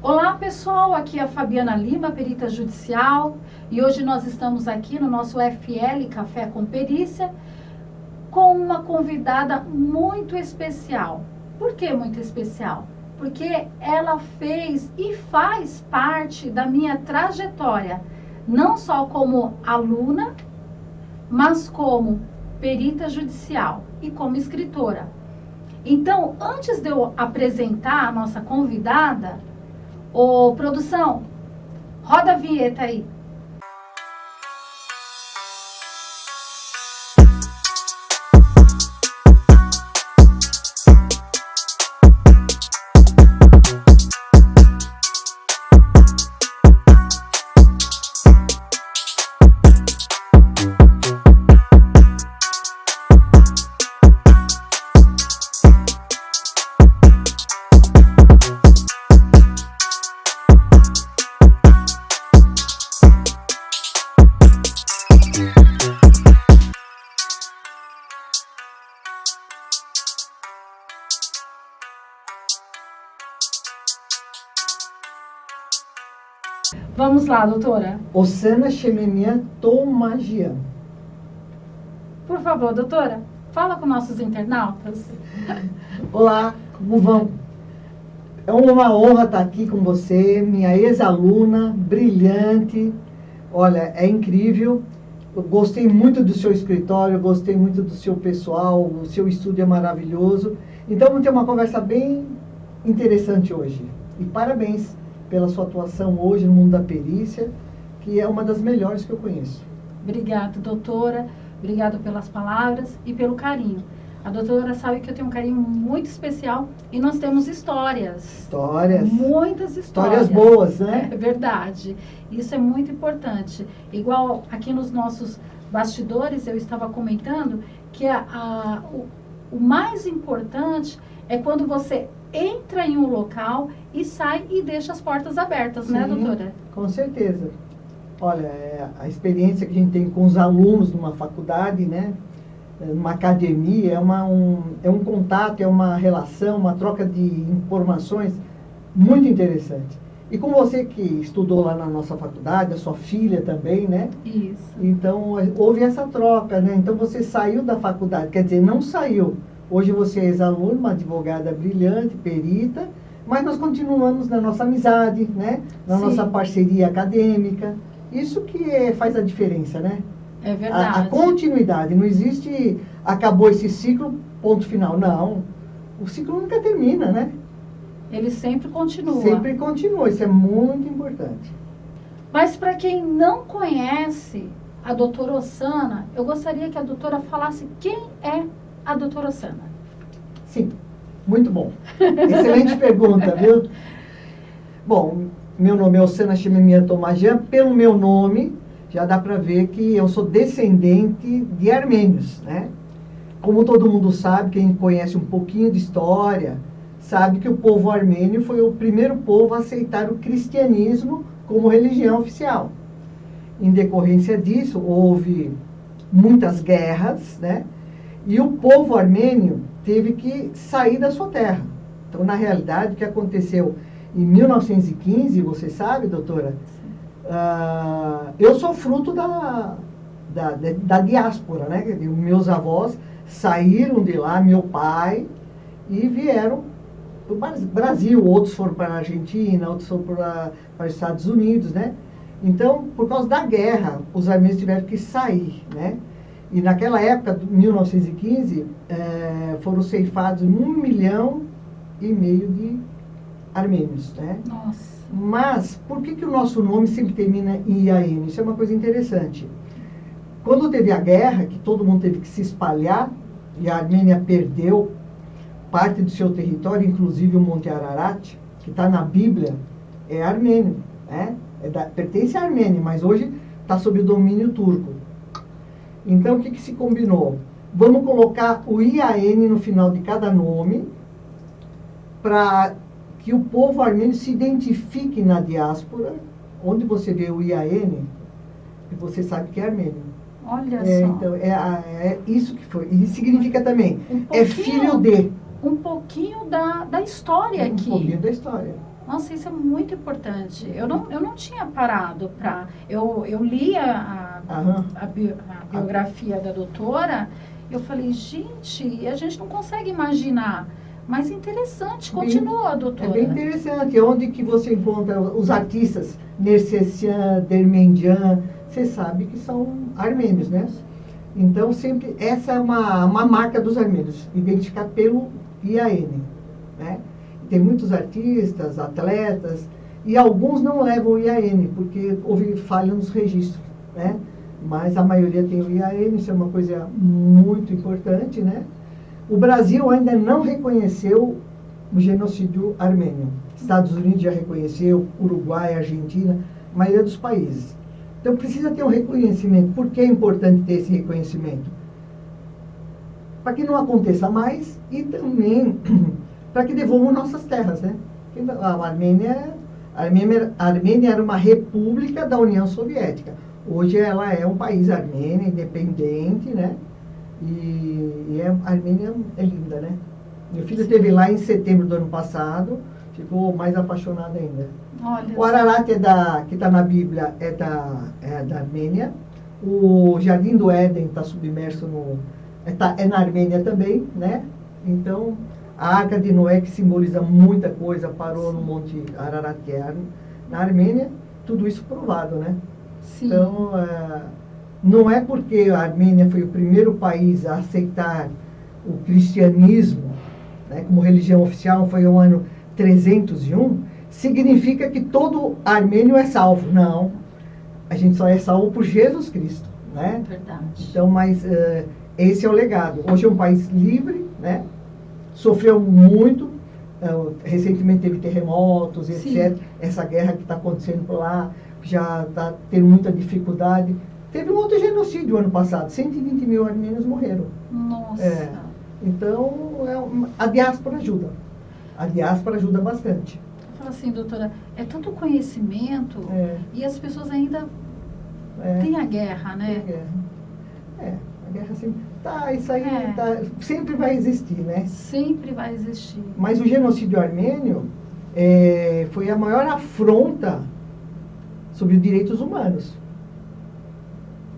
Olá pessoal, aqui é a Fabiana Lima, perita judicial, e hoje nós estamos aqui no nosso FL Café com Perícia com uma convidada muito especial. Por que muito especial? Porque ela fez e faz parte da minha trajetória, não só como aluna, mas como perita judicial e como escritora. Então, antes de eu apresentar a nossa convidada, ô, produção, roda a vinheta aí. Vamos lá, doutora. Osana Shememia Tomagian. Por favor, doutora, fala com nossos internautas. Olá, como vão? É uma honra estar aqui com você, minha ex-aluna, brilhante. Olha, é incrível. Eu gostei muito do seu escritório, gostei muito do seu pessoal, o seu estúdio é maravilhoso. Então, vamos ter uma conversa bem interessante hoje. E parabéns pela sua atuação hoje no mundo da perícia, que é uma das melhores que eu conheço. Obrigada, doutora. Obrigada pelas palavras e pelo carinho. A doutora sabe que eu tenho um carinho muito especial e nós temos histórias. Histórias. Muitas histórias. Histórias boas, né? É verdade. Isso é muito importante. Igual aqui nos nossos bastidores, eu estava comentando que o mais importante é quando você entra em um local e sai e deixa as portas abertas, Sim, né, doutora? Com certeza. Olha, a experiência que a gente tem com os alunos numa faculdade, né, numa academia, é um contato, é uma relação, uma troca de informações muito interessante. E com você que estudou lá na nossa faculdade, a sua filha também, né? Isso. Então, houve essa troca, né? Então, você saiu da faculdade, quer dizer, não saiu. Hoje você é ex-aluno, uma advogada brilhante, perita, mas nós continuamos na nossa amizade, né? Na Sim. nossa parceria acadêmica. Isso que faz a diferença, né? É verdade. A continuidade. Não existe, acabou esse ciclo, ponto final. Não. O ciclo nunca termina, né? Ele sempre continua. Sempre continua. Isso é muito importante. Mas para quem não conhece a doutora Osana, eu gostaria que a doutora falasse quem é a doutora Osana. Sim, muito bom. Excelente pergunta, viu? Bom, meu nome é Osana Shememia Tomagian. Pelo meu nome, já dá para ver que eu sou descendente de armênios, né? Como todo mundo sabe, quem conhece um pouquinho de história, sabe que o povo armênio foi o primeiro povo a aceitar o cristianismo como religião oficial. Em decorrência disso, houve muitas guerras, né? E o povo armênio teve que sair da sua terra. Então, na realidade, o que aconteceu em 1915, você sabe, doutora? Eu sou fruto da diáspora, né? Meus avós saíram de lá, meu pai, e vieram para o Brasil. Outros foram para a Argentina, outros foram para os Estados Unidos, né? Então, por causa da guerra, os armênios tiveram que sair, né? E naquela época, 1915, foram ceifados 1,5 milhão de armênios, né? Nossa. Mas, por que o nosso nome sempre termina em IAN? Isso é uma coisa interessante. Quando teve a guerra, que todo mundo teve que se espalhar, e a Armênia perdeu parte do seu território, inclusive o Monte Ararat, que está na Bíblia, é armênio, né? Pertence à Armênia, mas hoje está sob o domínio turco. Então, o que se combinou? Vamos colocar o IAN no final de cada nome, para que o povo armênio se identifique na diáspora. Onde você vê o IAN, você sabe que é armênio. Olha só. Então, é isso que foi. E significa também, Um é filho de. Um pouquinho da história aqui. Um pouquinho da história. Nossa, isso é muito importante. Eu não tinha parado para... Eu li a biografia da doutora, eu falei, gente, a gente não consegue imaginar. Mas interessante, continua, doutora. É bem interessante. Onde que você encontra os artistas, Nersessian, Dermendian, você sabe que são armênios, né? Então, sempre, essa é uma marca dos armênios, identificar pelo IAN, né? Tem muitos artistas, atletas, e alguns não levam o IAN, porque houve falha nos registros, né? Mas a maioria tem o IAN, isso é uma coisa muito importante, né? O Brasil ainda não reconheceu o genocídio armênio. Estados Unidos já reconheceu, Uruguai, Argentina, a maioria dos países. Então precisa ter um reconhecimento. Por que é importante ter esse reconhecimento? Para que não aconteça mais e também para que devolvam nossas terras, né? A Armênia era uma república da União Soviética. Hoje ela é um país armênio, independente, né? E a Armênia é linda, né? Meu filho esteve lá em setembro do ano passado, ficou mais apaixonado ainda. Olha, o Ararat que está na Bíblia é da Armênia. O Jardim do Éden está submerso é na Armênia também, né? Então, a Arca de Noé, que simboliza muita coisa, parou no Monte Ararat, que é na Armênia. Tudo isso provado, né? Sim. Então, não é porque a Armênia foi o primeiro país a aceitar o cristianismo, né, como religião oficial, foi no ano 301, significa que todo armênio é salvo. Não. A gente só é salvo por Jesus Cristo, né? Verdade. Então, mas esse é o legado. Hoje é um país livre, né? Sofreu muito. Recentemente teve terremotos, etc. Sim. Essa guerra que está acontecendo por lá já está tendo muita dificuldade. Teve um outro genocídio ano passado, 120 mil armênios morreram. Nossa. Então, a diáspora ajuda. A diáspora ajuda bastante. Eu falo assim, doutora, é tanto conhecimento e as pessoas ainda têm a guerra, né? Tem a guerra. A guerra sempre... isso aí sempre vai existir, né? Sempre vai existir. Mas o genocídio armênio foi a maior afronta sobre os direitos humanos.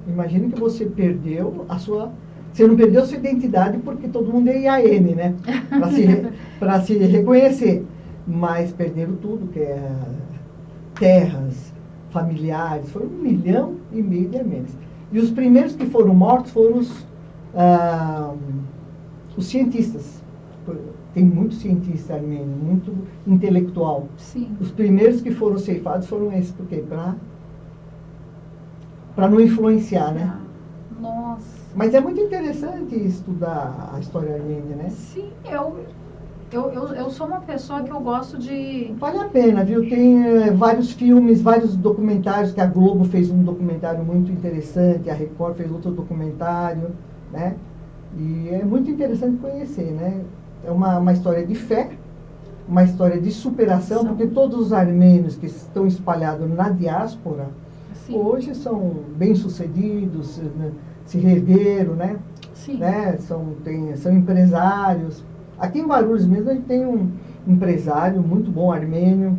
Imagine que você perdeu você não perdeu a sua identidade porque todo mundo é IAN, né? Para se reconhecer. Mas perderam tudo, que é terras, familiares. Foram 1,5 milhão de armênios. E os primeiros que foram mortos foram os cientistas. Tem muito cientista armênio, muito intelectual. Sim. Os primeiros que foram ceifados foram esses, porque para não influenciar, né? Nossa. Mas é muito interessante estudar a história armênia, né? Sim, eu sou uma pessoa que eu gosto de... Vale a pena, viu? Tem vários filmes, vários documentários, que a Globo fez um documentário muito interessante, a Record fez outro documentário, né? E é muito interessante conhecer, né? É uma história de fé, uma história de superação, porque todos os armênios que estão espalhados na diáspora, sim, hoje são bem-sucedidos, se reergueram, né? Sim. Né? São empresários. Aqui em Guarulhos mesmo a gente tem um empresário muito bom armênio,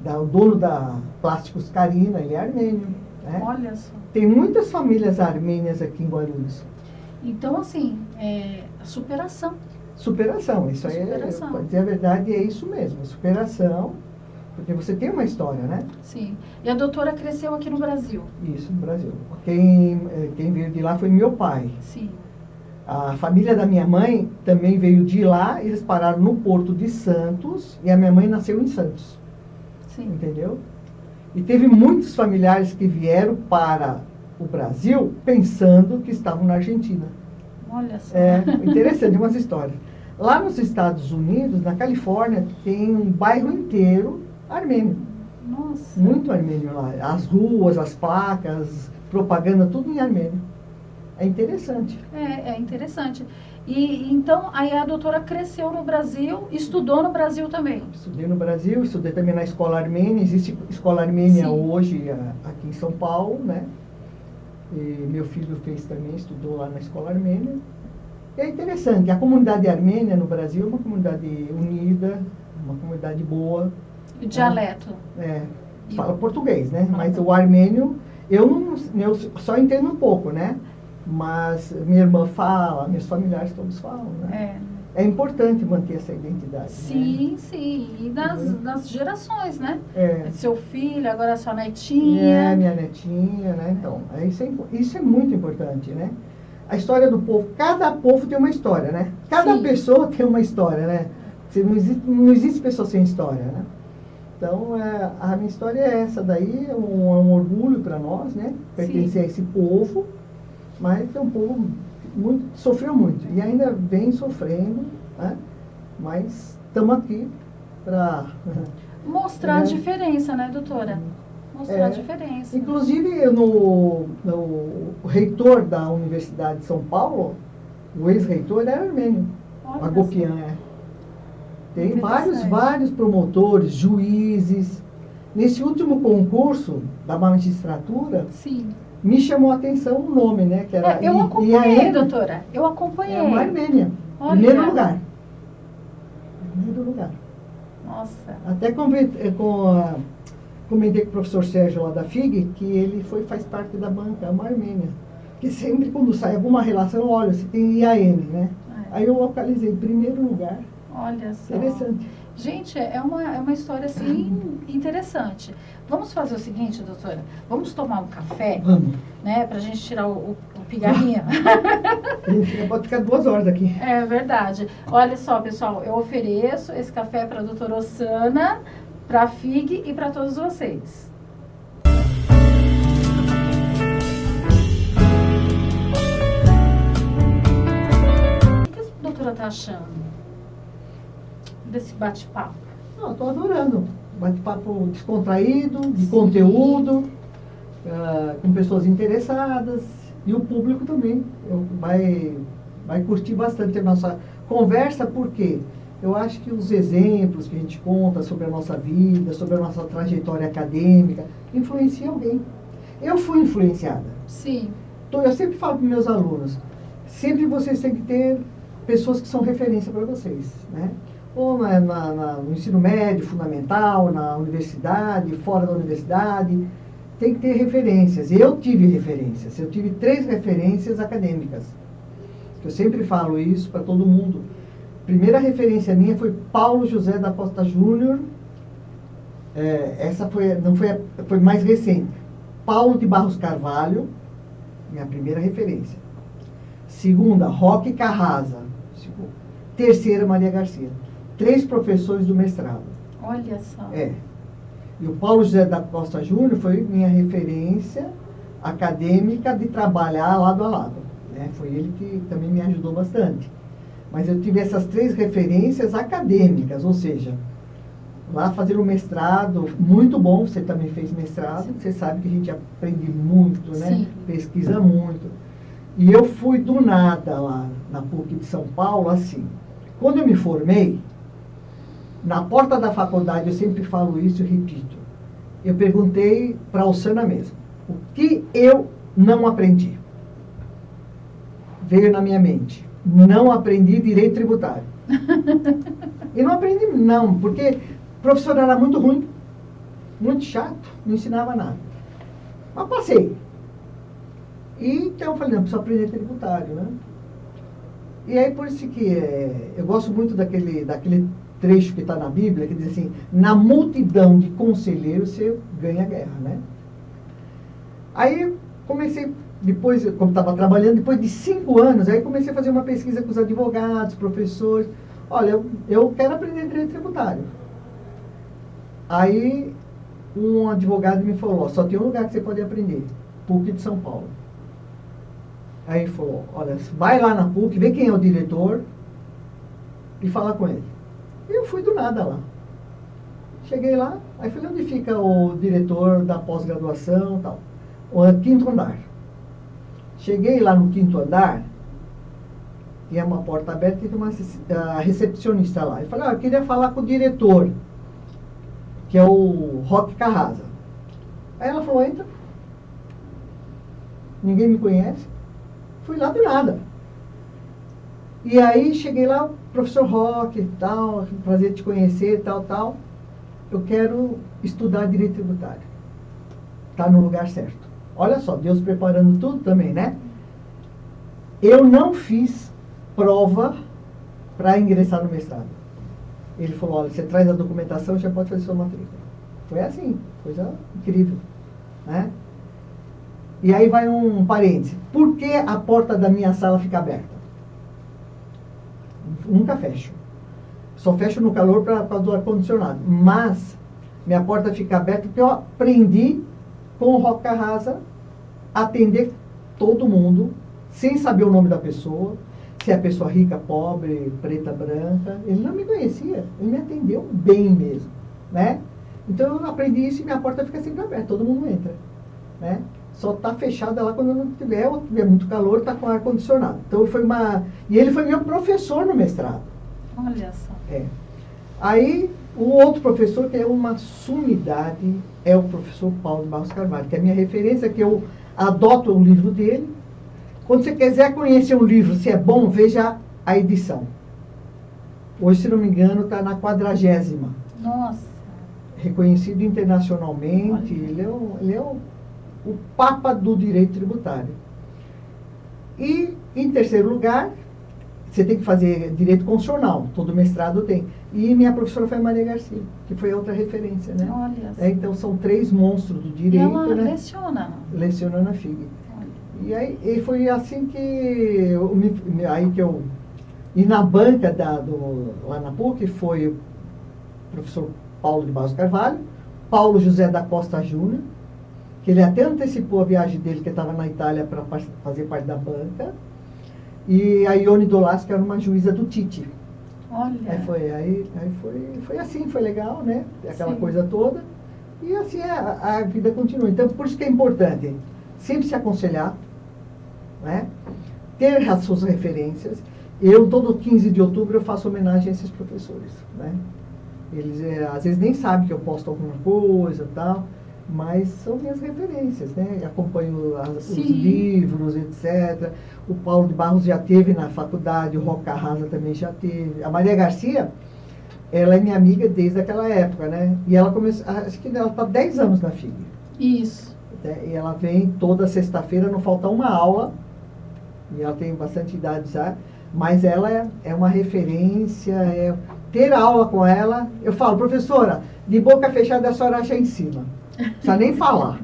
o dono da Plásticos Carina, ele é armênio. Né? Olha só. Tem muitas famílias armênias aqui em Guarulhos. Então, assim, superação. Superação, isso aí, para dizer a verdade, é isso mesmo, superação, porque você tem uma história, né? Sim. E a doutora cresceu aqui no Brasil? Isso, no Brasil. Quem veio de lá foi meu pai. Sim. A família da minha mãe também veio de lá, eles pararam no Porto de Santos, e a minha mãe nasceu em Santos. Sim. Entendeu? E teve muitos familiares que vieram para o Brasil pensando que estavam na Argentina. Olha só. Interessante, umas histórias. Lá nos Estados Unidos, na Califórnia, tem um bairro inteiro armênio. Nossa. Muito armênio lá. As ruas, as placas, propaganda, tudo em armênio. É interessante. É interessante. E então, aí a doutora cresceu no Brasil, estudou no Brasil também? Estudei no Brasil, estudei também na escola armênia. Existe escola armênia, sim, hoje aqui em São Paulo, né? E meu filho fez também, estudou lá na escola armênia. É interessante, a comunidade armênia no Brasil é uma comunidade unida, uma comunidade boa. E o dialeto? Fala português, né? Mas o armênio, eu só entendo um pouco, né? Mas minha irmã fala, meus familiares todos falam, né? É importante manter essa identidade. Sim, né? sim. E das gerações, né? É. Seu filho, agora sua netinha. Minha netinha, né? Então, isso é muito importante, né? A história do povo, cada povo tem uma história, né? Cada pessoa tem uma história, né? Não existe pessoa sem história, né? Então, a minha história é essa daí, é um orgulho para nós, né? Pertencer a esse povo, mas é um povo sofreu muito e ainda vem sofrendo, né? Mas estamos aqui para mostrar a diferença, né, doutora? Mostrar a diferença. Inclusive, o reitor da Universidade de São Paulo, o ex-reitor era armênio, Agopian. Tem vários promotores, juízes. Nesse último concurso da magistratura, me chamou a atenção o nome, né? Que era eu acompanhei, doutora. Eu acompanhei. É uma Armênia. Primeiro lugar. Primeiro lugar. Nossa. Até comentei com o professor Sérgio lá da FIG, que ele faz parte da banca, é uma Armênia. Porque sempre quando sai alguma relação, olha, você tem IAN, né? Aí eu localizei primeiro lugar. Olha só. Interessante. Gente, é uma história, assim, interessante. Vamos fazer o seguinte, doutora? Vamos tomar um café? Vamos. Né, pra gente tirar o pigarrinha. A gente pode ficar 2 horas aqui. É verdade. Olha só, pessoal, eu ofereço esse café para a doutora Ossana, para a FIG e para todos vocês. O que a doutora está achando desse bate-papo? Estou adorando. Bate-papo descontraído, de conteúdo, com pessoas interessadas, e o público também vai curtir bastante a nossa conversa, porque eu acho que os exemplos que a gente conta sobre a nossa vida, sobre a nossa trajetória acadêmica, influenciam alguém. Eu fui influenciada. Sim. Então, eu sempre falo para meus alunos, sempre vocês têm que ter pessoas que são referência para vocês, né? Ou no ensino médio, fundamental, na universidade, fora da universidade, tem que ter referências. Eu tive referências, eu tive 3 referências acadêmicas. Eu sempre falo isso para todo mundo. Primeira referência minha foi Paulo José da Costa Júnior. Essa foi mais recente. Paulo de Barros Carvalho, minha primeira referência. Segunda, Roque Carrasa. Terceira, Maria Garcia. 3 professores do mestrado. Olha só. E o Paulo José da Costa Júnior foi minha referência acadêmica de trabalhar lado a lado. Né? Foi ele que também me ajudou bastante. Mas eu tive essas 3 referências acadêmicas, ou seja, lá fazer um mestrado muito bom, você também fez mestrado, você sabe que a gente aprende muito, né? Sim. Pesquisa muito. E eu fui do nada lá na PUC de São Paulo, assim. Quando eu me formei, na porta da faculdade, eu sempre falo isso e repito. Eu perguntei para a Ossana mesmo, o que eu não aprendi? Veio na minha mente, não aprendi direito tributário. E não aprendi não, porque o professor era muito ruim, muito chato, não ensinava nada. Mas passei. E então eu falei, não, preciso aprender tributário, né? E aí por isso que eu gosto muito daquele trecho que está na Bíblia, que diz assim, na multidão de conselheiros você ganha a guerra, né? Aí comecei, depois, como estava trabalhando, depois de 5 anos, aí comecei a fazer uma pesquisa com os advogados, professores. Olha, eu quero aprender direito tributário. Aí um advogado me falou, só tem um lugar que você pode aprender, PUC de São Paulo. Aí ele falou, olha, vai lá na PUC, vê quem é o diretor e fala com ele. E eu fui do nada lá. Cheguei lá, aí falei, onde fica o diretor da pós-graduação e tal? O 5º andar. Cheguei lá no 5º andar, tinha uma porta aberta e tinha uma recepcionista lá. Eu falei, eu queria falar com o diretor, que é o Roque Carrasa. Aí ela falou, entra. Ninguém me conhece. Fui lá do nada. E aí cheguei lá, professor Roque, tal, prazer te conhecer, tal. Eu quero estudar direito tributário. Está no lugar certo. Olha só, Deus preparando tudo também, né? Eu não fiz prova para ingressar no mestrado. Ele falou, olha, você traz a documentação e já pode fazer sua matrícula. Foi assim, coisa incrível, né? E aí vai um parêntese. Por que a porta da minha sala fica aberta? Nunca fecho. Só fecho no calor por causa do ar-condicionado. Mas minha porta fica aberta porque eu aprendi com o Roque Carrasa a atender todo mundo, sem saber o nome da pessoa, se é pessoa rica, pobre, preta, branca. Ele não me conhecia, ele me atendeu bem mesmo, né? Então eu aprendi isso e minha porta fica sempre aberta, todo mundo entra, né? Só está fechada lá quando não tiver, ou tiver muito calor, está com ar-condicionado. Então foi uma... E ele foi meu professor no mestrado. Olha só. É. Aí, o outro professor, que é uma sumidade, é o professor Paulo de Barros Carvalho, que é a minha referência, que eu adoto o livro dele. Quando você quiser conhecer um livro, se é bom, veja a edição. Hoje, se não me engano, está na 40ª. Nossa. Reconhecido internacionalmente, Olha. ele é o papa do direito tributário. E, em terceiro lugar, você tem que fazer direito constitucional, todo mestrado tem. E minha professora foi a Maria Garcia, que foi outra referência, né? Olha só. Então, são 3 monstros do direito, E ela né? leciona. Leciona na FIG. Olha. E aí e foi assim que e na banca lá na PUC foi o professor Paulo de Barros Carvalho, Paulo José da Costa Júnior, que ele até antecipou a viagem dele, que estava na Itália para fazer parte da banca, e a Ione Dolas, que era uma juíza do Tite. Olha. Foi assim, foi legal, né? Aquela Sim. coisa toda. E assim a vida continua. Então, por isso que é importante sempre se aconselhar, né? Ter as suas referências. Eu, todo 15 de outubro, eu faço homenagem a esses professores, né? Eles, às vezes, nem sabem que eu posto alguma coisa e tal, mas são minhas referências, né? Acompanho os livros, etc. O Paulo de Barros já teve na faculdade, o Roque Carrasa também já teve. A Maria Garcia, ela é minha amiga desde aquela época, né? E ela começou, acho que ela está 10 anos na FIG. Isso. E ela vem toda sexta-feira, não falta uma aula, e ela tem bastante idade já, mas ela é uma referência, ter aula com ela, eu falo, professora, de boca fechada a senhora já ensina, não precisa nem falar.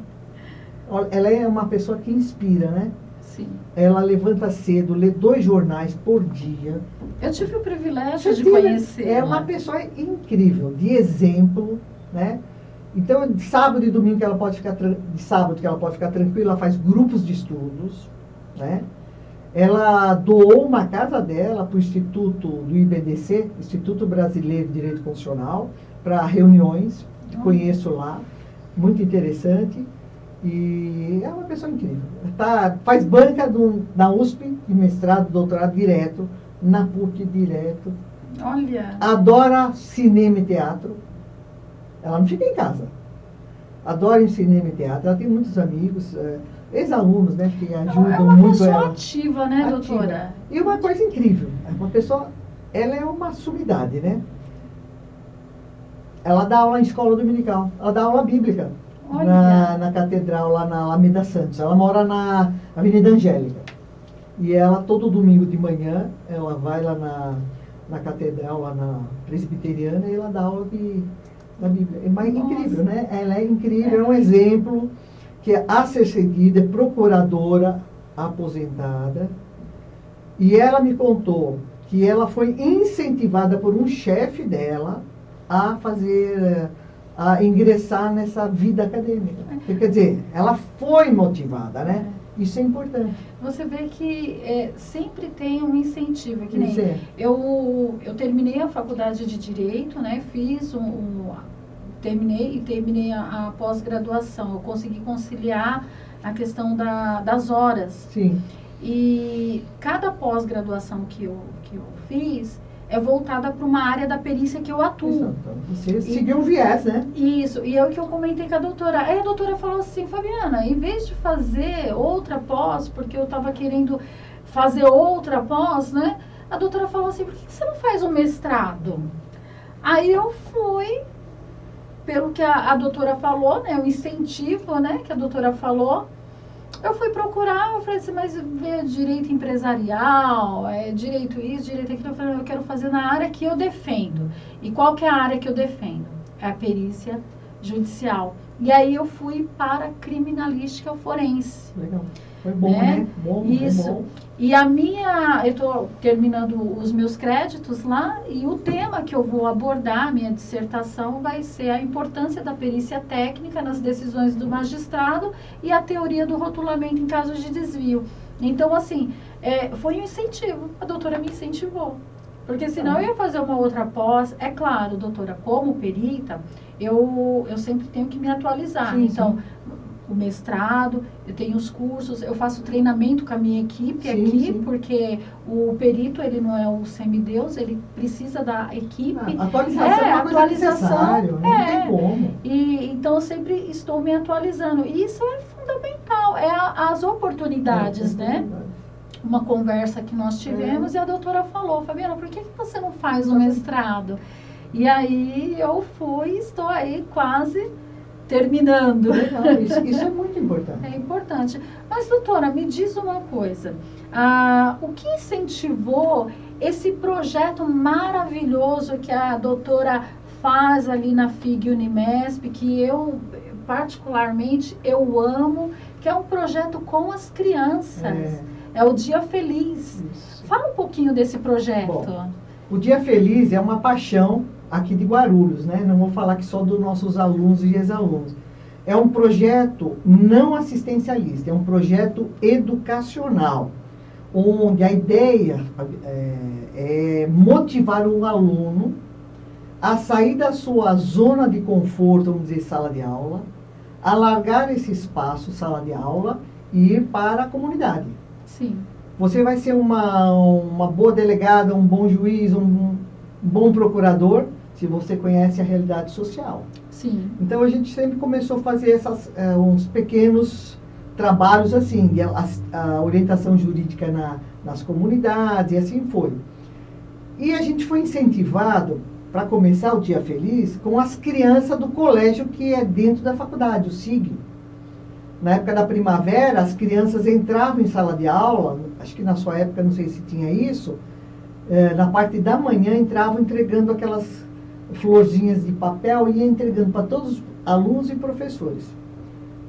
Ela é uma pessoa que inspira, né? Sim. Ela levanta cedo, lê 2 jornais por dia. Eu tive o privilégio de conhecer. É uma pessoa incrível, de exemplo, né? Então, de sábado e domingo que ela pode ficar tranquila, ela faz grupos de estudos, né? Ela doou uma casa dela para o Instituto do IBDC, Instituto Brasileiro de Direito Constitucional, para reuniões, conheço lá, muito interessante. E é uma pessoa incrível. Faz banca na USP, de mestrado, doutorado direto, na PUC direto. Olha. Adora cinema e teatro. Ela não fica em casa. Adora em cinema e teatro. Ela tem muitos amigos, ex-alunos, né, que ajudam é uma muito ela. pessoa ativa, né, doutora? E uma coisa incrível, uma pessoa, ela é uma sumidade, né? Ela dá aula em escola dominical, ela dá aula bíblica na catedral, lá na Alameda Santos. Ela mora na Avenida Angélica. E ela, todo domingo de manhã, ela vai lá na catedral, lá na Presbiteriana, e ela dá aula da Bíblia. É incrível, né? Ela é incrível, é um exemplo que é a ser seguida, é procuradora aposentada. E ela me contou que ela foi incentivada por um chefe dela a ingressar nessa vida acadêmica. Quer dizer, ela foi motivada, né? Isso é importante. Você vê que sempre tem um incentivo. Que nem eu terminei a faculdade de Direito, né? Terminei a pós-graduação. Eu consegui conciliar a questão das horas. Sim. E cada pós-graduação que eu fiz é voltada para uma área da perícia que eu atuo. Você seguiu um viés, né? Isso, e é o que eu comentei com a doutora. Aí a doutora falou assim, Fabiana, em vez de fazer outra pós, porque eu estava querendo fazer outra pós, né? a doutora falou assim, por que você não faz um mestrado? Aí eu fui, pelo que a doutora falou, né, o incentivo, né, que a doutora falou, eu fui procurar, eu falei assim, mas é direito empresarial, é direito isso, direito aquilo. Eu falei, eu quero fazer na área que eu defendo. E qual que é a área que eu defendo? É a perícia judicial. E aí eu fui para criminalística forense. Legal. Foi bom, né? Bom, isso. Bom. E eu estou terminando os meus créditos lá, e o tema que eu vou abordar, minha dissertação, vai ser a importância da perícia técnica nas decisões do magistrado e a teoria do rotulamento em casos de desvio. Então, assim, foi um incentivo, a doutora me incentivou. Porque senão eu ia fazer uma outra pós. É claro, doutora, como perita, eu sempre tenho que me atualizar. Sim, então, sim. O mestrado, eu tenho os cursos, eu faço treinamento com a minha equipe Sim, aqui, sim. porque o perito, ele não é o semideus, ele precisa da equipe. Atualização é uma coisa necessária, não tem como. E, então, eu sempre estou me atualizando. E isso é fundamental, as oportunidades, né? Uma conversa que nós tivemos e a doutora falou, Fabiana, por que você não faz um mestrado? E aí eu fui, estou aí quase terminando. Legal, isso é muito importante. É importante. Mas, doutora, me diz uma coisa. O que incentivou esse projeto maravilhoso que a doutora faz ali na FIG Unimesp, que eu, particularmente, eu amo, que é um projeto com as crianças. É o Dia Feliz. Isso. Fala um pouquinho desse projeto. Bom, o Dia Feliz é uma paixão aqui de Guarulhos, né? Não vou falar aqui só dos nossos alunos e ex-alunos. É um projeto não assistencialista, é um projeto educacional, onde a ideia é motivar o aluno a sair da sua zona de conforto, vamos dizer, sala de aula, alargar esse espaço, sala de aula, e ir para a comunidade. Sim. Você vai ser uma boa delegada, um bom juiz, um bom procurador, se você conhece a realidade social. Sim. Então, a gente sempre começou a fazer uns pequenos trabalhos assim, a orientação jurídica nas comunidades, e assim foi. E a gente foi incentivado, para começar o Dia Feliz, com as crianças do colégio que é dentro da faculdade, o SIG. Na época da primavera, as crianças entravam em sala de aula, acho que na sua época, não sei se tinha isso, na parte da manhã entravam entregando aquelas florzinhas de papel e ia entregando para todos os alunos e professores.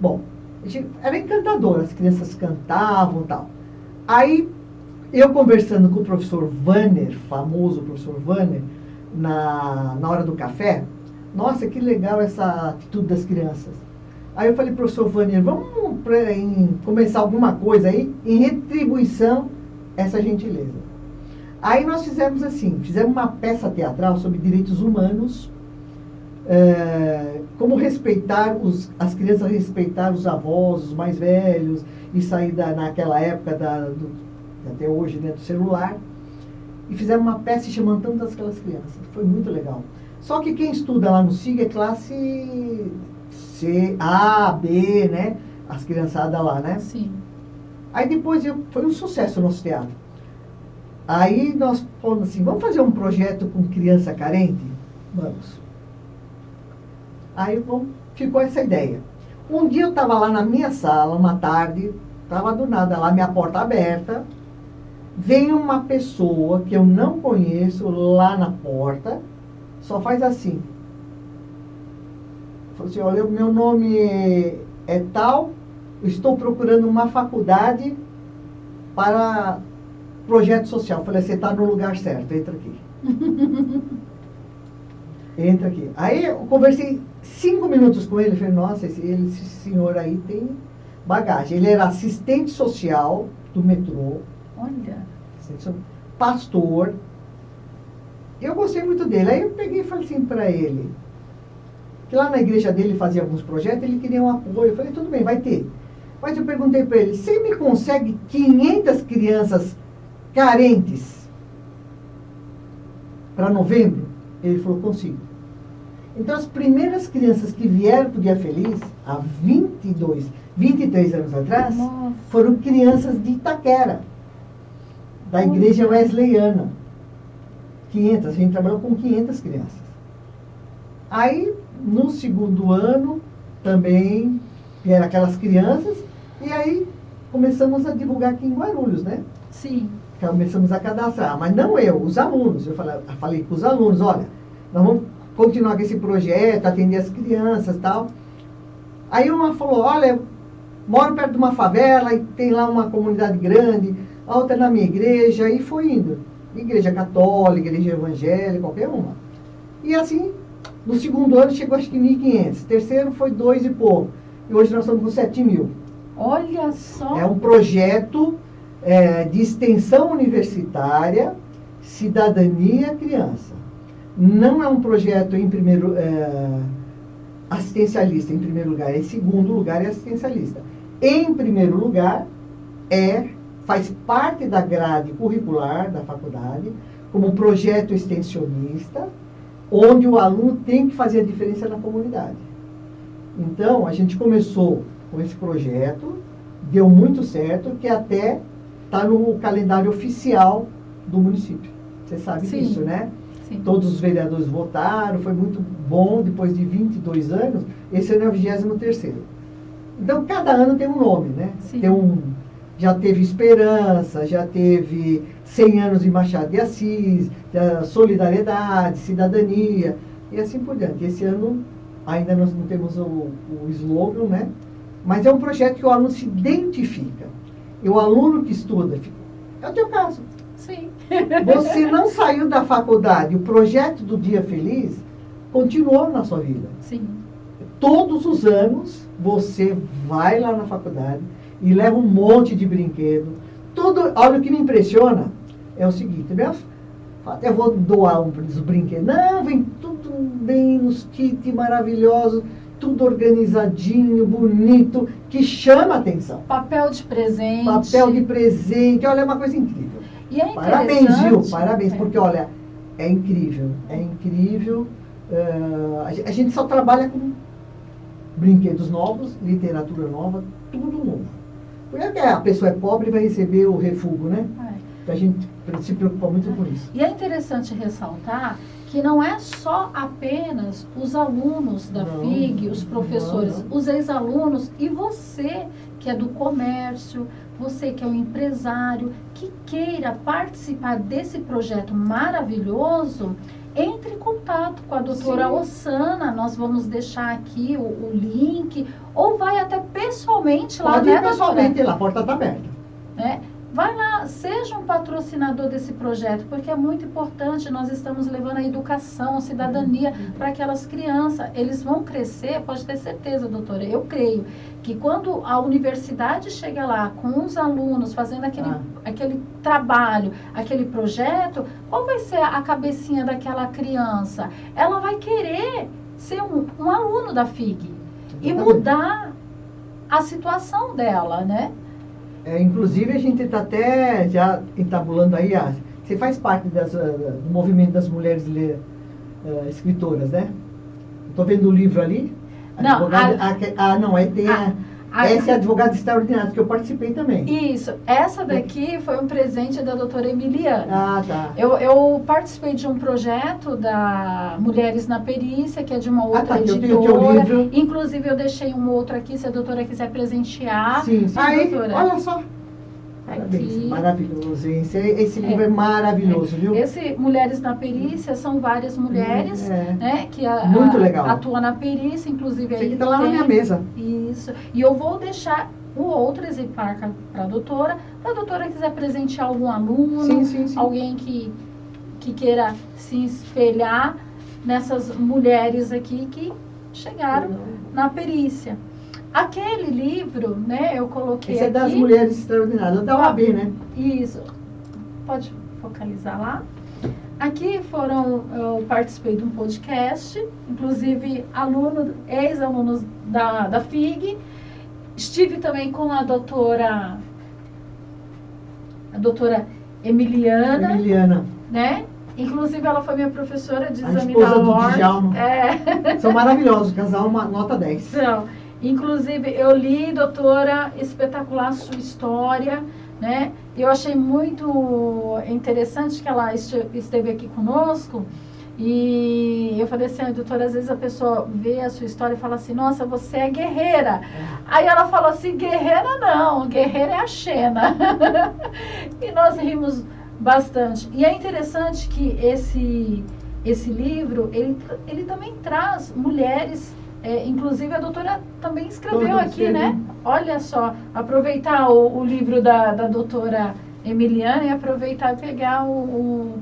Bom, era encantador, as crianças cantavam e tal. Aí, eu conversando com o professor Vanner, famoso professor Vanner, na hora do café, nossa, que legal essa atitude das crianças. Aí eu falei, professor Vanner, vamos começar alguma coisa aí em retribuição a essa gentileza. Aí nós fizemos assim, fizemos uma peça teatral sobre direitos humanos, como respeitar as crianças respeitar os avós, os mais velhos, e sair naquela época até hoje, né, do celular. E fizemos uma peça chamando tantas aquelas crianças. Foi muito legal. Só que quem estuda lá no SIG é classe C, A, B, né? As criançadas lá, né? Sim. Aí depois foi um sucesso o nosso teatro. Aí nós falamos assim, vamos fazer um projeto com criança carente? Vamos. Aí ficou essa ideia. Um dia eu estava lá na minha sala, uma tarde, estava do nada lá, minha porta aberta, vem uma pessoa que eu não conheço lá na porta, só faz assim. Falou assim, olha, o meu nome é tal, estou procurando uma faculdade para projeto social. Falei, você está no lugar certo, entra aqui. Entra aqui. Aí eu conversei 5 minutos com ele, falei, nossa, esse senhor aí tem bagagem. Ele era assistente social do metrô. Olha. Pastor. Eu gostei muito dele. Aí eu peguei e falei assim para ele, que lá na igreja dele fazia alguns projetos, ele queria um apoio. Eu falei, tudo bem, vai ter. Mas eu perguntei para ele, você me consegue 500 crianças carentes para novembro? Ele falou, consigo. Então, as primeiras crianças que vieram para o Dia Feliz, há 23 anos atrás, nossa, foram crianças de Itaquera. da igreja wesleyana. 500, a gente trabalhou com 500 crianças. Aí, no segundo ano, também eram aquelas crianças, e aí começamos a divulgar aqui em Guarulhos, né? Sim. Começamos a cadastrar, mas não eu, os alunos. Eu falei com os alunos, olha, nós vamos continuar com esse projeto, atender as crianças e tal. Aí uma falou, olha, moro perto de uma favela e tem lá uma comunidade grande, a outra é na minha igreja, e foi indo. Igreja católica, igreja evangélica, qualquer uma. E assim, no segundo ano chegou acho que 1.500. Terceiro foi 2 e pouco. E hoje nós estamos com 7.000. Olha só. É um projeto de extensão universitária, cidadania criança. Não é um projeto assistencialista em primeiro lugar, em segundo lugar é assistencialista. Em primeiro lugar, faz parte da grade curricular da faculdade, como um projeto extensionista, onde o aluno tem que fazer a diferença na comunidade. Então, a gente começou com esse projeto, deu muito certo, que até está no calendário oficial do município. Você sabe Sim. disso, né? Sim. Todos os vereadores votaram, foi muito bom, depois de 22 anos, esse ano é o 23º. Então, cada ano tem um nome, né? Sim. Já teve Esperança, já teve 100 anos de Machado de Assis, Solidariedade, Cidadania, e assim por diante. Esse ano ainda nós não temos o slogan, né? Mas é um projeto que o aluno se identifica. E o aluno que estuda, é o teu caso. Sim. Você não saiu da faculdade, o projeto do Dia Feliz continuou na sua vida. Sim. Todos os anos você vai lá na faculdade e leva um monte de brinquedo. Olha, o que me impressiona é o seguinte, eu vou doar uns brinquedos. Não, vem tudo bem, uns kits maravilhosos, tudo organizadinho, bonito, que chama a atenção. Papel de presente. Papel de presente, olha, é uma coisa incrível. E é Parabéns, Gil, parabéns, É. porque, olha, é incrível, é incrível. A gente só trabalha com brinquedos novos, literatura nova, tudo novo. Porque a pessoa é pobre e vai receber o refúgio, né? É. A gente se preocupa muito com isso. E é interessante ressaltar que não é só apenas os alunos da Não, FIG, os professores, não. os ex-alunos e você que é do comércio, você que é um empresário, que queira participar desse projeto maravilhoso, entre em contato com a doutora Sim. Ossana, nós vamos deixar aqui o link, ou vai até pessoalmente lá, Pode né, ir pessoalmente doutora? lá, a porta está aberta. Né? Vai lá, seja um patrocinador desse projeto, porque é muito importante, nós estamos levando a educação, a cidadania para aquelas crianças. Eles vão crescer, pode ter certeza, doutora, eu creio, que quando a universidade chega lá com os alunos fazendo aquele trabalho, aquele projeto, qual vai ser a cabecinha daquela criança? Ela vai querer ser um aluno da FIG e mudar a situação dela, né? Inclusive, a gente está até já entabulando aí, você faz parte do movimento das mulheres escritoras, né? Estou vendo o livro ali. Não, Essa é a advogada extraordinária, que eu participei também. Isso, essa daqui foi um presente da doutora Emiliana. Ah, tá. Eu participei de um projeto da Mulheres na Perícia, que é de uma outra Eu tenho editora. teu livro. Inclusive, eu deixei um outro aqui, se a doutora quiser presentear. Sim, sim. Aí, doutora. olha só. Parabéns, Aqui. maravilhoso. Esse livro é maravilhoso, viu? Esse Mulheres na Perícia são várias mulheres, né, que Muito legal. atuam na perícia, inclusive Esse aí aqui está lá na minha mesa. Isso. E eu vou deixar o outro exemplar para a doutora quiser presentear algum aluno, Sim. alguém que queira se espelhar nessas mulheres aqui que chegaram na perícia. Aquele livro, né, eu coloquei Esse é aqui. das mulheres extraordinárias, da OAB, né? Isso. Pode focalizar lá. Aqui eu participei de um podcast, inclusive ex-alunos da FIG. Estive também com a doutora Emiliana, né? Inclusive ela foi minha professora de A exame esposa da do ordem. Djalma. São maravilhosos, casal, uma nota 10. Então, inclusive eu li, doutora, espetacular sua história, né? eu achei muito interessante que ela esteve aqui conosco. E eu falei assim, doutora, às vezes a pessoa vê a sua história e fala assim, nossa, você é guerreira. Aí ela falou assim, guerreira não, guerreira é a Xena. E nós rimos bastante. E é interessante que esse livro, ele também traz mulheres, inclusive a doutora também escreveu aqui, né? Olha só, aproveitar o livro da doutora Emiliana e aproveitar e pegar um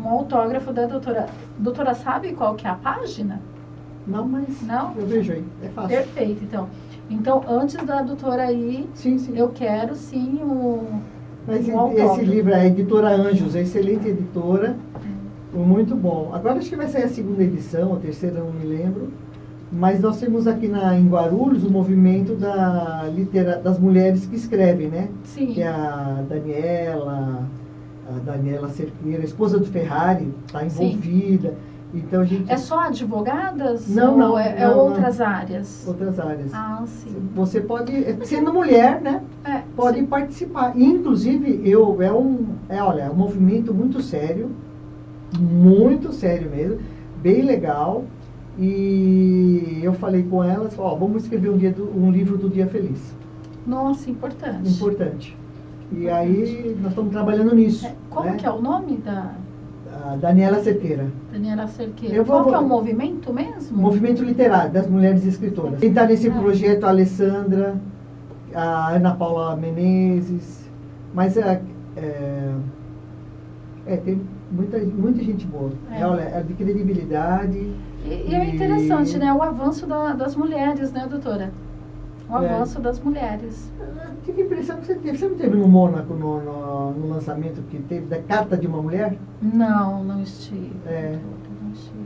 autógrafo da doutora. Doutora, sabe qual que é a página? Não, mas não? Eu vejo aí, é fácil. Perfeito, então. Então, antes da doutora ir, sim. Eu quero sim Mas esse livro, a editora Anjos, é excelente editora, muito bom. Agora acho que vai sair a segunda edição, a terceira, não me lembro. Mas nós temos aqui em Guarulhos o movimento das mulheres que escrevem, né? Sim. Que é a Daniela Cerqueira, esposa do Ferrari, está envolvida. Sim. Então a gente... É só advogadas? Não, não. É outras áreas? Outras áreas. Ah, sim. Você pode, sendo mulher, né? Pode sim. participar. Inclusive, é um movimento muito sério mesmo, bem legal. E eu falei com elas, vamos escrever um livro do Dia Feliz. Nossa, importante. Importante. E aí nós estamos trabalhando nisso. Como que é o nome da... A Daniela Cerqueira. Daniela Cerqueira. Qual que é o movimento mesmo? Movimento literário, das mulheres escritoras. Quem está nesse projeto, a Alessandra, a Ana Paula Menezes, mas tem muita gente boa. Olha, é de credibilidade. E é interessante, né? O avanço das mulheres, né, doutora? O avanço das mulheres. Eu tive a impressão que você não teve no Mônaco, no lançamento que teve da Carta de uma Mulher? Não estive. Não estive.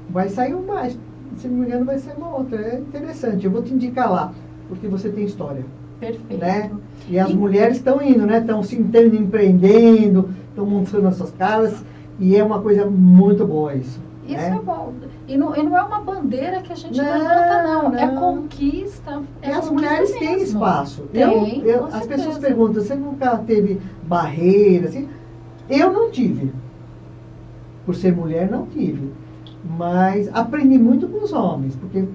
Vai sair mais, se não me engano, vai sair uma outra. É interessante, eu vou te indicar lá, porque você tem história. Perfeito. Né? E as mulheres estão indo, né? Estão se empreendendo, estão montando as suas casas, e é uma coisa muito boa isso. Isso é bom. E não é uma bandeira que a gente levanta, não. É conquista. E as mulheres têm espaço. As pessoas perguntam, você nunca teve barreira? Assim? Eu não tive. Por ser mulher, não tive. Mas aprendi muito com os homens, porque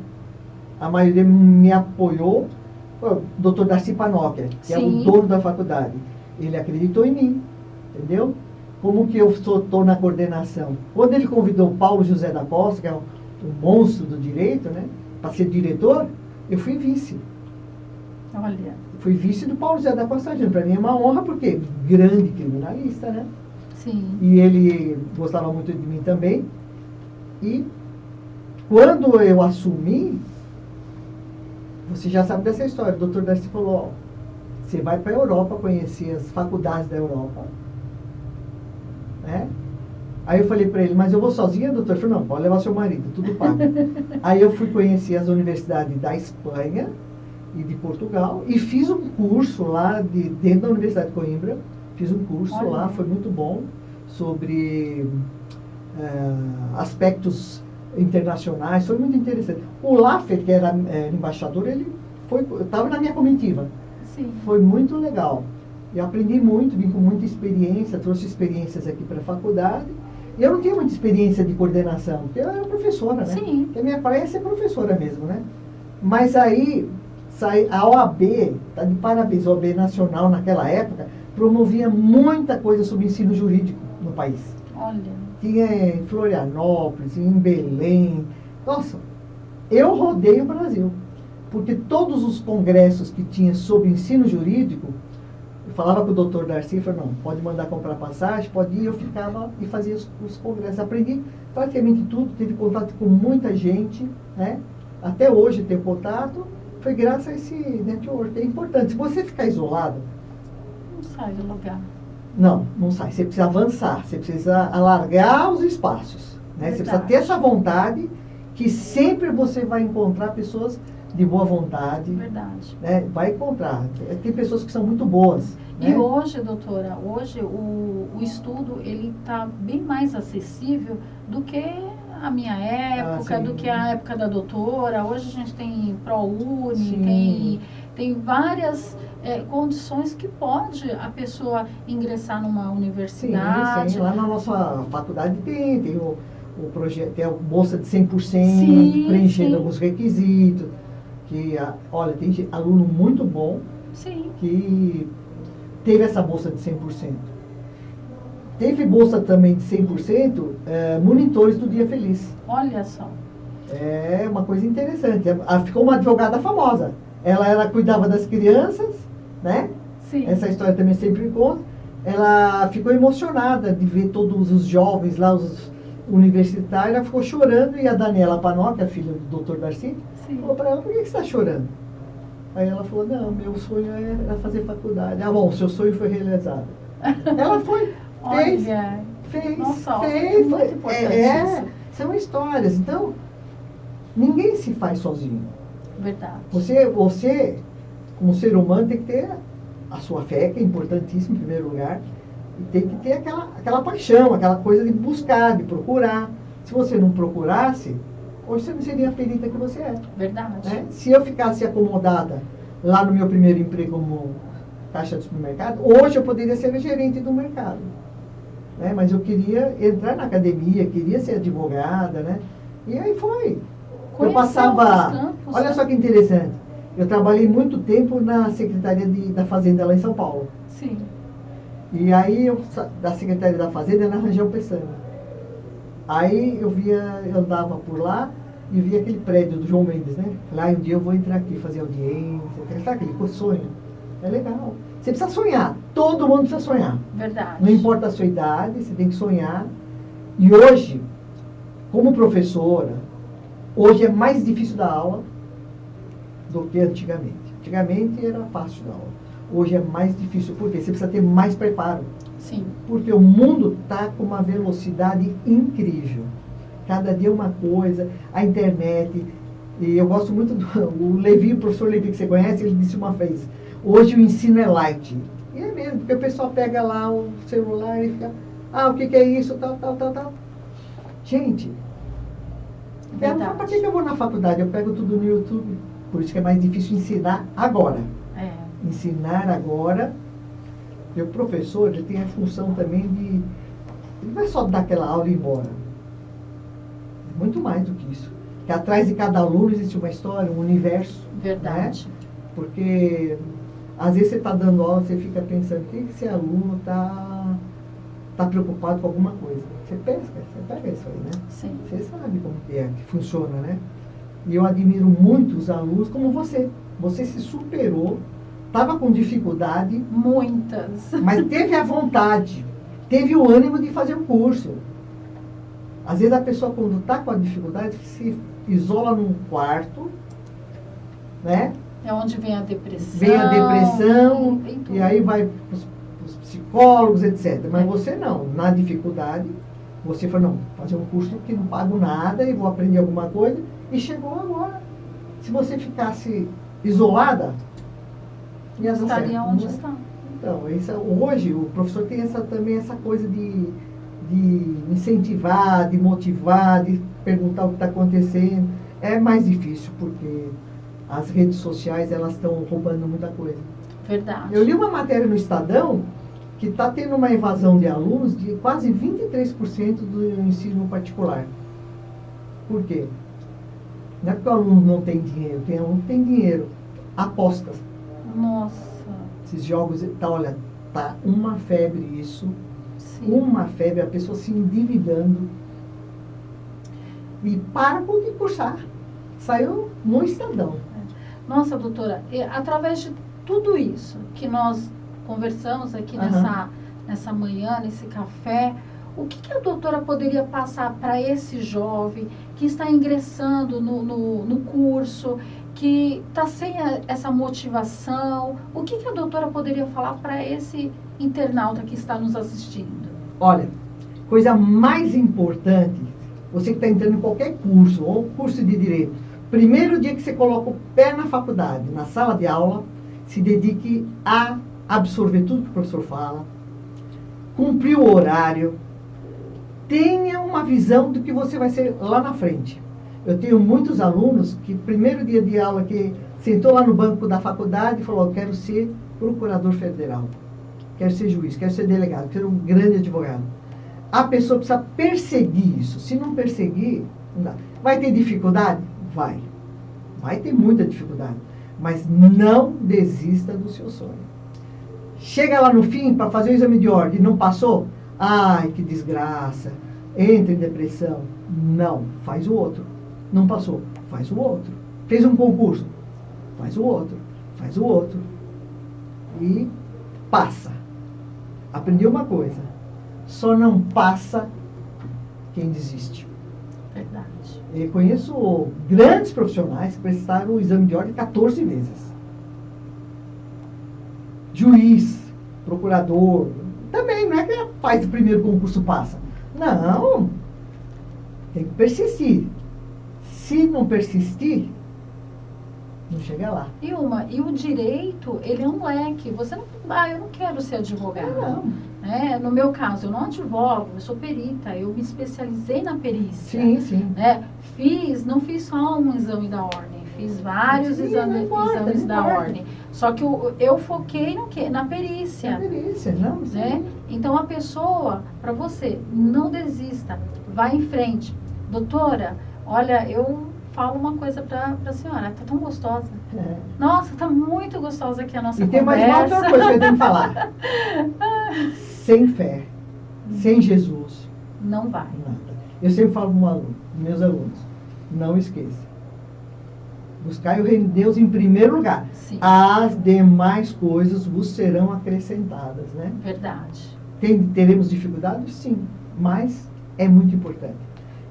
a maioria me apoiou. O Dr. Darcy Panóquia, que é o dono da faculdade. Ele acreditou em mim, entendeu? Como que eu estou na coordenação? Quando ele convidou Paulo José da Costa, que é um monstro do direito, né, para ser diretor, eu fui vice. Olha. Fui vice do Paulo José da Costa. Para mim é uma honra, porque grande criminalista, né? Sim. E ele gostava muito de mim também. E quando eu assumi, você já sabe dessa história, o doutor Darcy falou, você vai para a Europa conhecer as faculdades da Europa. Né? Aí eu falei para ele, mas eu vou sozinha, doutor? Ele falou, não, pode levar seu marido, tudo pago. Aí eu fui conhecer as universidades da Espanha e de Portugal e fiz um curso lá dentro da Universidade de Coimbra. Fiz um curso lá, foi muito bom, sobre aspectos internacionais, foi muito interessante. O Laffer, que era embaixador, ele estava na minha comitiva. Sim. Foi muito legal. Eu aprendi muito, vim com muita experiência, trouxe experiências aqui para a faculdade. E eu não tinha muita experiência de coordenação, porque eu era professora, né? Sim. Porque a minha praia é ser professora mesmo, né? Mas aí, a OAB, tá de parabéns, a OAB Nacional naquela época, promovia muita coisa sobre ensino jurídico no país. Olha. Tinha em Florianópolis, em Belém. Nossa, eu rodei o Brasil. Porque todos os congressos que tinha sobre ensino jurídico, eu falava com o doutor Darcy, falou, não, pode mandar comprar passagem, pode ir, eu ficava e fazia os congressos. Aprendi praticamente tudo, tive contato com muita gente, né? Até hoje tenho contato, foi graças a esse network, é importante. Se você ficar isolado... Não sai do lugar. Não sai. Você precisa avançar, você precisa alargar os espaços, né? Você precisa ter essa vontade, que sempre você vai encontrar pessoas de boa vontade. Verdade. Né? Vai encontrar. Tem pessoas que são muito boas. E hoje, doutora, o estudo ele está bem mais acessível do que a minha época, do que a época da doutora. Hoje a gente tem ProUni, tem várias condições que pode a pessoa ingressar numa universidade. Sim, lá na nossa faculdade tem o projeto, tem a bolsa de 100%, preenchendo alguns requisitos, que, olha, tem aluno muito bom que teve essa bolsa de 100%. Teve bolsa também de 100%, monitores do Dia Feliz. Olha só. É uma coisa interessante. Ficou uma advogada famosa. Ela cuidava das crianças, né? Sim. Essa história também sempre conta. Ela ficou emocionada de ver todos os jovens lá, os universitários. Ela ficou chorando e a Daniela Panó, que é a filha do Dr. Darcy, falou para ela: por que você está chorando? Aí ela falou: não, meu sonho era fazer faculdade. Ah, bom, seu sonho foi realizado. Ela foi, fez. Nossa, fez. Muito importante são histórias. Então, ninguém se faz sozinho. Verdade. Você, como ser humano, tem que ter a sua fé, que é importantíssima em primeiro lugar, e tem que ter aquela paixão, aquela coisa de buscar, de procurar. Se você não procurasse, hoje você não seria a perita que você é. Verdade. Né? Se eu ficasse acomodada lá no meu primeiro emprego como caixa de supermercado, hoje eu poderia ser gerente do mercado. Né? Mas eu queria entrar na academia, queria ser advogada, né? E aí foi. Eu passava... Olha só que interessante. Eu trabalhei muito tempo na Secretaria da Fazenda lá em São Paulo. Sim. E aí, da Secretaria da Fazenda, na Rangel Peçanha. Aí eu andava por lá e via aquele prédio do João Mendes, né? Lá um dia eu vou entrar aqui, fazer audiência. Sabe aquele sonho? É legal. Você precisa sonhar. Todo mundo precisa sonhar. Verdade. Não importa a sua idade, você tem que sonhar. E hoje, como professora, hoje é mais difícil dar aula do que antigamente. Antigamente era fácil dar aula. Hoje é mais difícil. Por quê? Você precisa ter mais preparo. Sim. Porque o mundo está com uma velocidade incrível. Cada dia uma coisa, a internet. E eu gosto muito o Levi, o professor Levi, que você conhece, ele disse uma vez: hoje o ensino é light. E é mesmo, porque o pessoal pega lá o celular e fica: o que é isso, tal. Gente, para que eu vou na faculdade? Eu pego tudo no YouTube. Por isso que é mais difícil ensinar agora. Ensinar agora. E o professor, ele tem a função também de... Ele não é só dar aquela aula e ir embora. É muito mais do que isso. Porque atrás de cada aluno existe uma história, um universo. Verdade. Né? Porque às vezes você está dando aula, você fica pensando: o que esse aluno está preocupado com alguma coisa? Você pega isso aí, né? Sim. Você sabe como que funciona, né? E eu admiro muito os alunos como você. Você se superou, estava com dificuldade. Muitas. Mas teve a vontade, teve o ânimo de fazer o curso. Às vezes a pessoa, quando está com a dificuldade, se isola num quarto, né? É onde vem a depressão. Vem a depressão, e aí vai para os psicólogos, etc. Mas você não, na dificuldade, você falou: não, fazer um curso que não pago nada e vou aprender alguma coisa, e chegou agora. Se você ficasse isolada, ia dar certo, estaria onde está. Então, hoje o professor tem também essa coisa de incentivar, de motivar, de perguntar o que está acontecendo. É mais difícil, porque as redes sociais, elas estão roubando muita coisa. Verdade. Eu li uma matéria no Estadão que está tendo uma evasão de alunos de quase 23% do ensino particular. Por quê? Não é porque o aluno não tem dinheiro, tem aluno que tem dinheiro. Apostas. Nossa. Esses jogos, olha, tá uma febre isso. Sim. Uma febre, a pessoa se endividando. E para de cursar. Saiu no Estadão. Nossa, doutora, através de tudo isso que nós conversamos aqui nessa manhã, nesse café, o que a doutora poderia passar para esse jovem que está ingressando no curso, que está sem essa motivação? O que a doutora poderia falar para esse internauta que está nos assistindo? Olha, coisa mais importante, você que está entrando em qualquer curso, ou curso de direito, primeiro dia que você coloca o pé na faculdade, na sala de aula, se dedique a absorver tudo que o professor fala, cumprir o horário, tenha uma visão do que você vai ser lá na frente. Eu tenho muitos alunos que, primeiro dia de aula, que sentou lá no banco da faculdade e falou, eu quero ser procurador federal, quero ser juiz, quero ser delegado, quero ser um grande advogado. A pessoa precisa perseguir isso. Se não perseguir, não dá. Vai ter dificuldade? Vai. Vai ter muita dificuldade. Mas não desista do seu sonho. Chega lá no fim para fazer o exame de ordem e não passou? Ai, que desgraça. Entra em depressão. Não, faz o outro. Não passou, faz o outro. Fez um concurso? Faz o outro. Faz o outro. E passa. Aprendi uma coisa. Só não passa quem desiste. Verdade. Eu conheço grandes profissionais que prestaram o exame de ordem 14 vezes. Juiz, procurador, também não é que faz o primeiro concurso passa. Não, tem que persistir. Se não persistir, não chega lá. E o direito, ele é um leque. Você não, eu não quero ser advogado. Não. No meu caso, eu não advogo, eu sou perita, eu me especializei na perícia. Sim, sim. Não fiz só um exame da ordem, fiz vários exames da ordem. Só que eu foquei no quê? Na perícia. Na perícia, não. Então a pessoa, para você, não desista, vai em frente. Doutora, olha, eu falo uma coisa para a senhora, tá tão gostosa. Nossa, tá muito gostosa aqui a nossa conversa. E tem mais uma outra coisa que eu tenho que falar. Sem fé, sem Jesus, não vai. Nada. Eu sempre falo para meus alunos, não esqueça. Buscai o reino de Deus em primeiro lugar. Sim. As demais coisas vos serão acrescentadas, né? Verdade. Teremos dificuldades? Sim, mas é muito importante.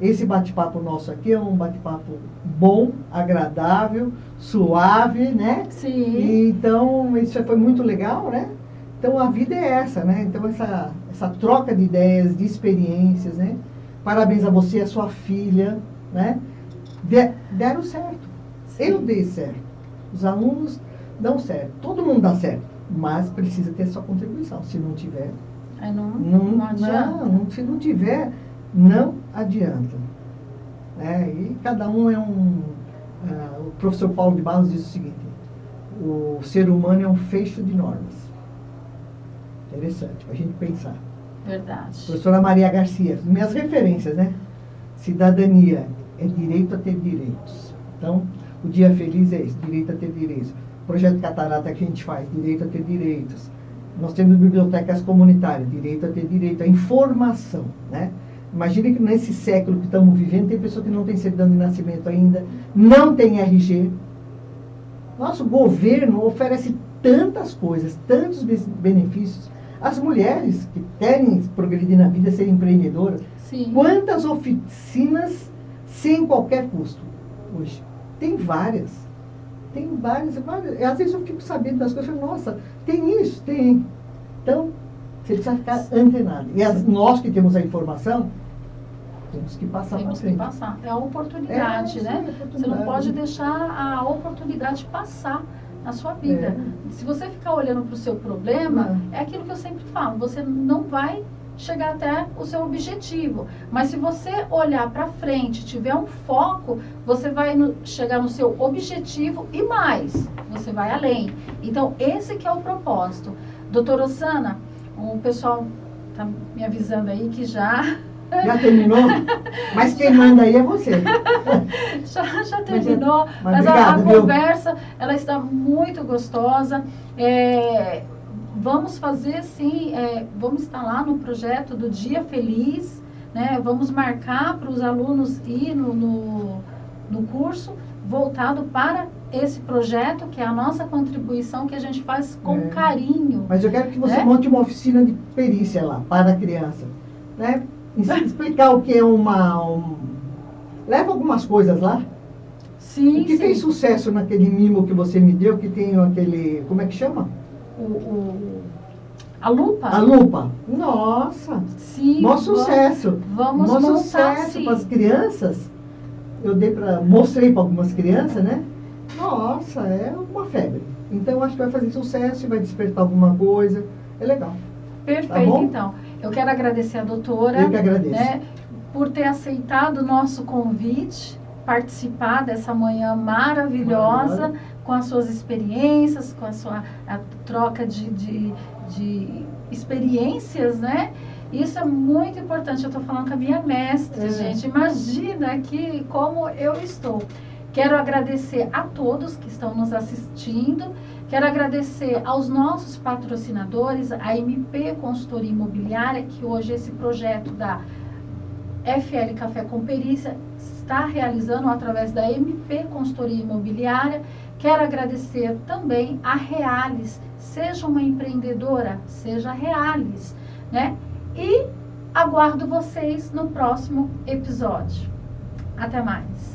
Esse bate-papo nosso aqui é um bate-papo bom, agradável, suave, né? Sim. E, então, isso foi muito legal, né? Então, a vida é essa, né? Então, essa troca de ideias, de experiências, né? Parabéns a você e a sua filha, né? Deram certo. Sim. Eu dei certo. Os alunos dão certo. Todo mundo dá certo. Mas precisa ter sua contribuição. Se não tiver... Não adianta. Se não tiver, não adianta. E cada um é o professor Paulo de Barros diz o seguinte, o ser humano é um feixe de normas. Interessante, para a gente pensar. Verdade. Professora Maria Garcia, minhas referências, né? Cidadania é direito a ter direitos. Então, o Dia Feliz é isso, direito a ter direitos. O projeto Catarata que a gente faz, direito a ter direitos. Nós temos bibliotecas comunitárias, direito a ter direito à informação, né? Imagine que nesse século que estamos vivendo, tem pessoa que não tem certidão de nascimento ainda, não tem RG. Nosso governo oferece tantas coisas, tantos benefícios. As mulheres que querem progredir na vida, ser empreendedoras, Sim. Quantas oficinas sem qualquer custo hoje? Tem várias. Tem várias. Às vezes eu fico sabendo das coisas, nossa, tem isso, tem. Então, você precisa ficar antenado. E nós que temos a informação, temos que passar para frente. Temos que passar. É a oportunidade, né? É a oportunidade. Você não pode deixar a oportunidade passar na sua vida. Se você ficar olhando para o seu problema, é aquilo que eu sempre falo, você não vai chegar até o seu objetivo. Mas se você olhar para frente, tiver um foco, você vai chegar no seu objetivo e mais, você vai além. Então, esse que é o propósito. Doutora Osana, o pessoal está me avisando aí que já terminou? Mas quem manda aí é você. já terminou. Mas obrigado, a conversa, ela está muito gostosa. Vamos fazer, sim, vamos estar lá no projeto do Dia Feliz, né? Vamos marcar para os alunos ir no curso voltado para esse projeto, que é a nossa contribuição, que a gente faz com carinho. Mas eu quero que você monte uma oficina de perícia lá, para a criança, né? Explicar o que é Leva algumas coisas lá. Sim, o que fez sucesso naquele mimo que você me deu, que tem aquele... Como é que chama? A lupa? A lupa. Nossa! Sim. Mó sucesso. Vamos montar, sucesso para as crianças. Mostrei para algumas crianças, né? Nossa, é uma febre. Então, acho que vai fazer sucesso e vai despertar alguma coisa. É legal. Perfeito, tá então. Eu quero agradecer a doutora. Eu que agradeço. Né, por ter aceitado o nosso convite, participar dessa manhã maravilhosa, com as suas experiências, com a troca de experiências, né? Isso é muito importante. Eu estou falando com a minha mestre, gente. Imagina aqui como eu estou. Quero agradecer a todos que estão nos assistindo. Quero agradecer aos nossos patrocinadores, a MP Consultoria Imobiliária, que hoje esse projeto da FL Café com Perícia está realizando através da MP Consultoria Imobiliária. Quero agradecer também a Reales. Seja uma empreendedora, seja Reales, né? E aguardo vocês no próximo episódio. Até mais!